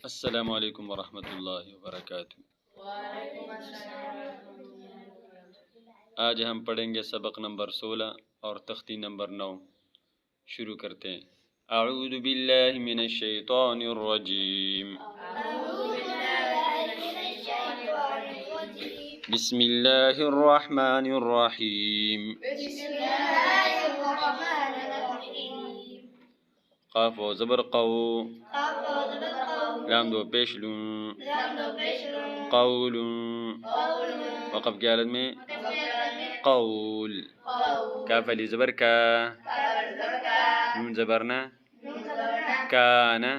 السلام علیکم ورحمۃ اللہ وبرکاتہ۔ وعلیکم السلام۔ آج ہم پڑھیں گے سبق نمبر 16 اور تختی نمبر 9۔ شروع کرتے ہیں۔ اعوذ باللہ من الشیطان الرجیم، بسم اللہ الرحمن الرحیم۔ قاف و زبر قو، لام دو پیش لون، قول، وقف کی حالت میں قول، کاف علی زبر کا، نون زبرنا کانا،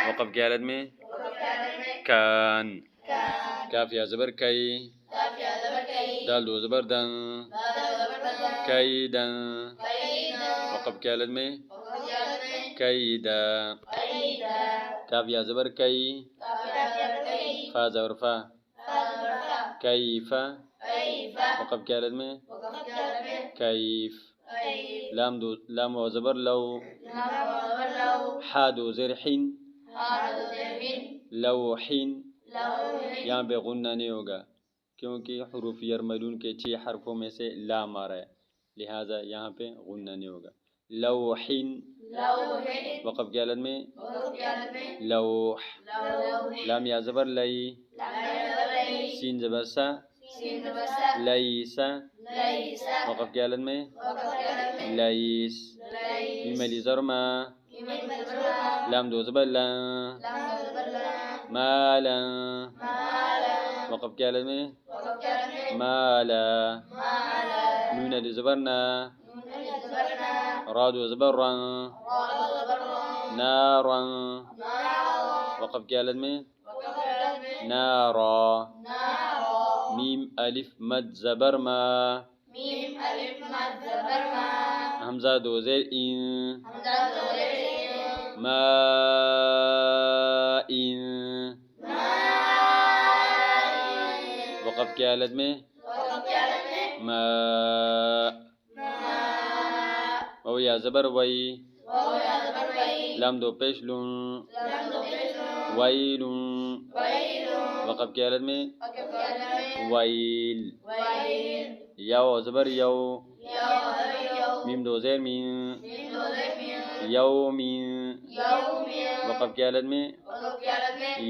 وقف کی حالت میں کان، کاف یا زبر کئی، دال دو زبر دن، کئی دن، وقف کی حالت میں کیدا، کاف یا زبر کئی، فا زبر فا، کیفا، وقف کی حالت میں کیف، لام و زبر لو، حا دو زیر حین، لوحین، یہاں پہ غنہ نہیں ہوگا کیونکہ حروف یرملون کے 6 حرفوں میں سے لام آ رہا ہے، لہٰذا یہاں پہ غنہ نہیں ہوگا۔ لوحین، وقف کی حالت میں لوح، لام یا زبر لئی، سین زبر سا، لیسا، وقف کی حالت میں لیس، میم علی زر ما، لام دو زبر لا، مالا، وقف کی حالت میں مالا، نون علی زبر نا، را دو زبر را، نارا، وقف کی حالت میں نارا، میم الف مد زبر ما، حمزہ دو زیر این، ما این، وقف کی حالت میں ما، او یا زبر وی، لام دو پیش لون، ویل، وقف کی حالت میں ویل، یا زبر یو، میم دو زیر مین، یومین، وقف کی حالت میں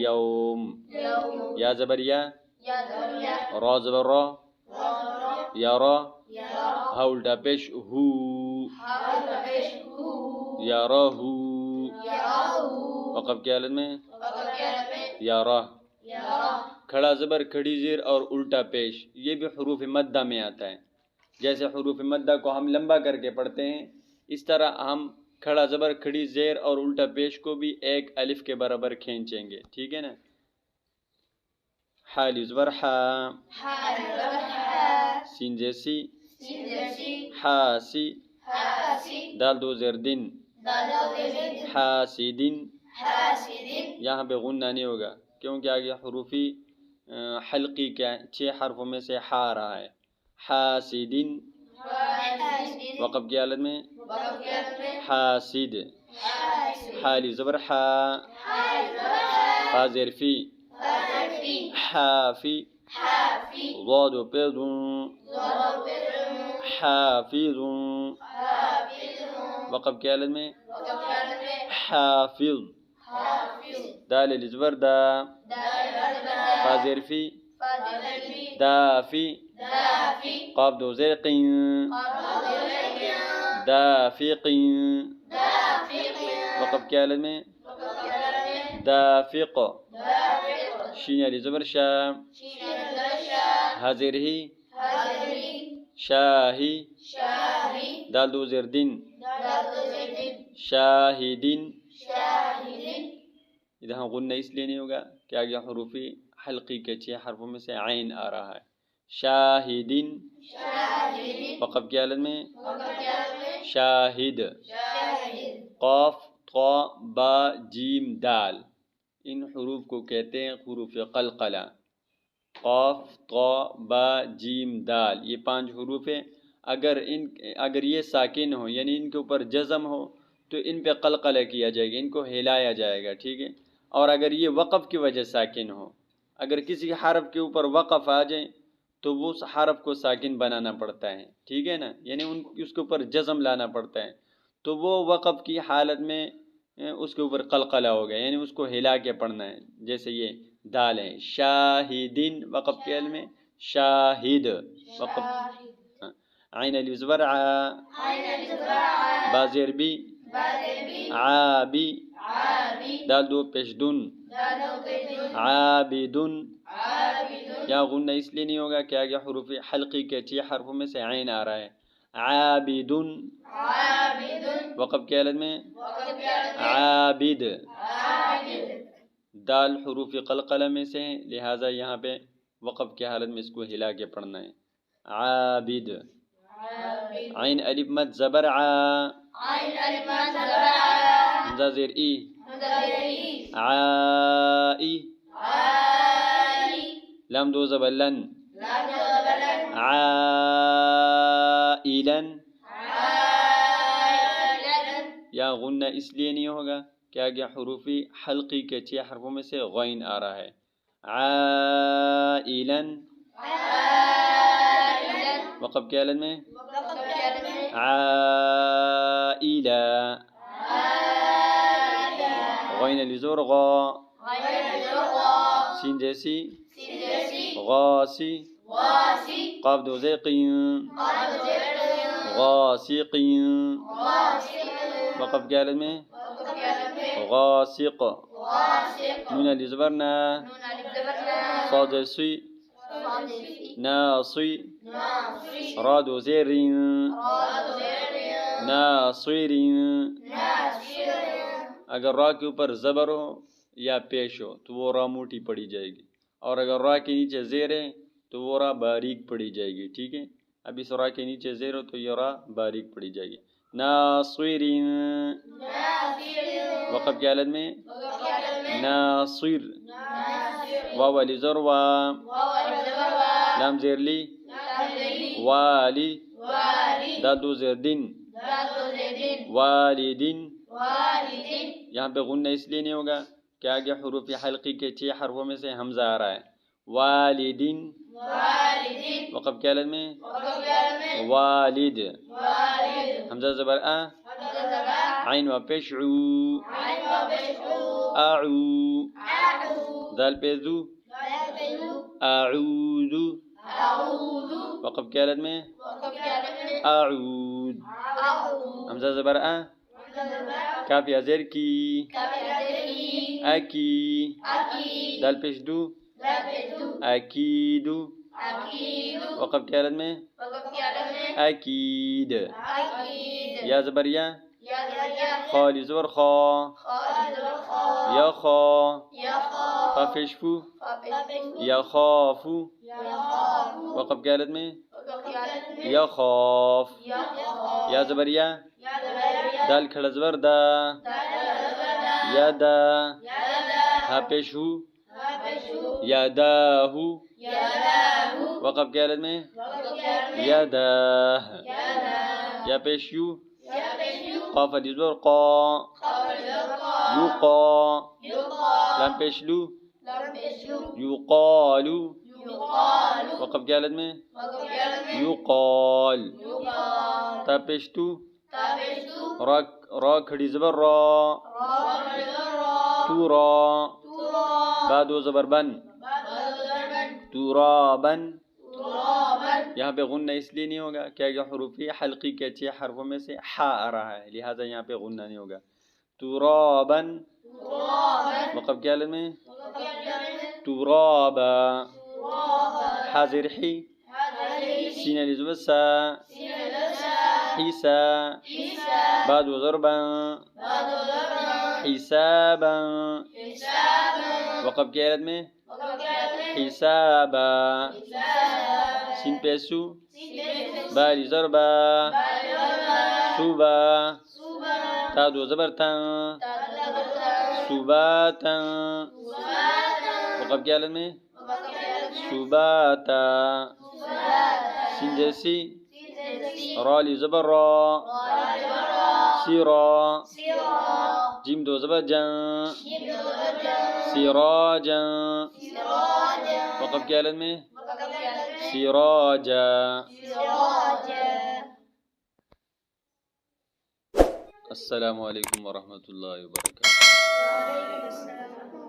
یوم، یا زبر یا، را زبر را، یا را، ہا الٹا پیش ہو، یا را ہو، وقف کی حالت میں یا راہ، کھڑا زبر کھڑی زیر اور الٹا پیش، یہ بھی حروف مدہ میں آتا ہے۔ جیسے حروف مدہ کو ہم لمبا کر کے پڑھتے ہیں، اس طرح ہم کھڑا زبر کھڑی زیر اور الٹا پیش کو بھی ایک الف کے برابر کھینچیں گے، ٹھیک ہے نا۔ حالی زبر حا، سین زیر سی، حاسی، دال دو زیر دن، حاسدن، یہاں پہ غنہ نہیں ہوگا کیونکہ آگے حروفی حلقی کے 6 حرفوں میں سے حا رہا ہے۔ حاسدن، وقف کی حالت میں حاسد، حالی زبر حا، فا زیر فی، حافی، ضاد و پیضن، حافظ، وقف کی حالت میں حافظ، دال علی زبر دا، فا زیر فی، دافی، قاف دو زیر قین، دافقین، وقف کی حالت میں دافق، شین علی زبر شا، ہا زیر ہی، شاہی، دال دو زیر دن، شاہدین، یہاں غنہ اس لیے نہیں ہوگا کہ آگے حروفی حلقی کے 6 حرفوں میں سے عین آ رہا ہے۔ شاہدین، وقف کی حالت میں شاہد، قاف طا با جیم دال، ان حروف کو کہتے ہیں حروف قلقلہ، قاف طا با جیم دال، یہ 5 حروف ہیں۔ اگر یہ ساکن ہو یعنی ان کے اوپر جزم ہو تو ان پہ قلقلہ کیا جائے گا، ان کو ہلایا جائے گا، ٹھیک ہے۔ اور اگر یہ وقف کی وجہ ساکن ہو، اگر کسی حرف کے اوپر وقف آ جائے تو وہ اس حرف کو ساکن بنانا پڑتا ہے، ٹھیک ہے نا، یعنی اس کے اوپر جزم لانا پڑتا ہے، تو وہ وقف کی حالت میں اس کے اوپر قلقلہ ہو گیا، یعنی اس کو ہلا کے پڑھنا ہے، جیسے یہ دال ہے شاہدین وقف کے علم میں شاہد وقف، عین الف زبر ع، با زیر بی، عابی، دال دو پیش دن، عابدن، یہاں غنہ اس لیے نہیں ہوگا کہ آگے حروف حلقی کے 6 حرفوں میں سے عین آ رہا ہے، عابدن وقف کے حالت میں عابد، دال حروف قلقلہ میں سے ہیں، لہٰذا یہاں پہ وقف کی حالت میں اس کو ہلا کے پڑھنا ہے، عابد، عین الف مد زبر ع، حمزہ زیر ای، عائی، لام دو زبر لن، عائلن، یا غنہ اس لیے نہیں ہوگا کہ آگے حروف حلقی کے 6 حرفوں میں سے غین آ رہا ہے، عائلن وقف کے حالت میں عائلہ، غین الزور غا، سین جیسی غاسی، قاف دو زیقین غاسقین، وقف کے حالت میں غاسق، نون الزبر نا، صاد سی ناصی، را دو زیرین ناصرین، اگر را کے اوپر زبر ہو یا پیش ہو تو وہ را موٹی پڑھی جائے گی، اور اگر را کے نیچے زیر ہے تو وہ را باریک پڑھی جائے گی، ٹھیک ہے، اب اس را کے نیچے زیر ہو تو یہ را باریک پڑھی جائے گی، ناصرین وقف کی حالت میں ناصر، واو علی زر وا، لام زیر لی، والی، دال دو زیر دن، والدین، یہاں پہ غنہ اس لیے نہیں ہوگا کہ آگے حروف حلقی کے 6 حرفوں میں سے حمزہ آ رہا ہے، والدین وقف کی حالت میں والد، حمزہ زبر آ، عین و پیش عو، اعو، دال پہ زو، اعوذ، وقف کی حالت میں اعود، حمزہ زبر آ، کاف یا زیر کی، اکی، دال پیش دو، اکیدو، وقف کی حالت میں اکید، یا زبر یا، خا لی زبر خا، یا خا، خا پیش فو، یا خافو، وقف کی حالت میں یا خاف، یا زبر یا، دال کھڑا زبر دا، یا دا، ہا پیش ہو، یا داہو، وقف کی حالت میں یا داہ، یا پیش یو، قاف علی زبر قا، یقا، لام پیش لو، یقالو، وقف کی حالت میں یقال، تا پیش تو، را کھڑی زبر را، تو را، با دو زبر بن، ترابن، یہاں پہ غنہ اس لیے نہیں ہوگا کہ آگے حروف حلقی کے 6 حرفوں میں سے حا آ رہا ہے، لہٰذا یہاں پہ غنہ نہیں ہوگا، ترابن وقف کی حالت میں ترابا، حاضر حی، سین علی زبر سا، حیسا، بعد و ضربا، حسابا، وقف کی حالت میں حسابا، سین پیسو، با علی ضربا، صوبا، تا دو زبر تا، صوباتا، وقف کی حالت میں صوباتا، سین جیسی، را لی زبر را، سیرا، جیم جيم دو زبر جا جيم دو زبر جا سراجا سراجا وقف کے حالت میں وقف کی حالت میں سراجا سراجا. السلام علیکم ورحمۃ اللہ وبرکاتہ. وعلیکم السلام.